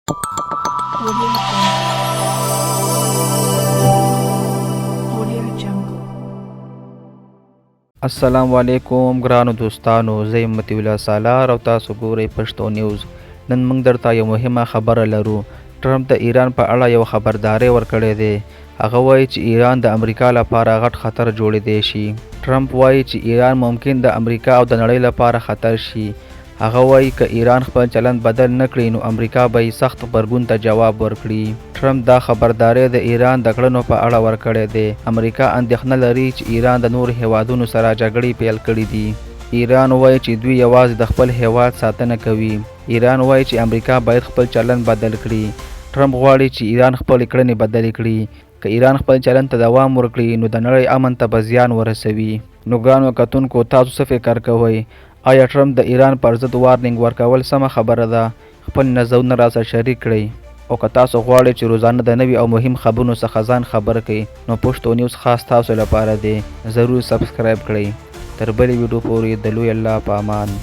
Audio Jungle. السلام علیکم ګرانو دوستانو، زه یم مطیع الله سالار او تاسو ګورئ پښتو نیوز. نن موږ درته یو مهمه خبره لرو. ټرمپ د ایران په اړه یو خبرداری ورکړی دی. هغه وایي چې ایران د امریکا لپاره غټ خطر جوړېدی شي. ټرمپ وایي چې ایران ممکن د امریکا او د نړۍ لپاره خطر شي. هغه وایي که ایران خپل چلند بدل نه کړي نو امریکا به یې سخت غبرګون ته جواب ورکړي. ټرمپ دا خبرداری د ایران د کړنو په اړه ورکړی دی. امریکا اندېښنه لري چې ایران د نورو هیوادونو سره جګړې پیل کړي دي. ایران وایي چې دوی یوازې د خپل هیواد ساتنه کوي. ایران وایي چې امریکا باید خپل چلند بدل کړي. ټرمپ غواړي چې ایران خپلې کړنې بدلې کړي. که ایران خپل چلند ته دوام ورکړي نو د نړۍ امن ته به زیان ورسوي. نو ګرانو کتونکو، تاسو څه فکر کوئ؟ آیا ټرمپ د ایران پر ضد وارننګ ورکول سمه خبره ده؟ خپل نظرونه راسره شریک کړئ. او که تاسو غواړئ چې روزانه د نوي او مهم خبرونو څخه ځان خبر کړئ نو پښتو نیوز خاص تاسو لپاره دی. ضرور سبسکرایب کړئ. تر بلې ویډیو پورې د لوی الله په امان.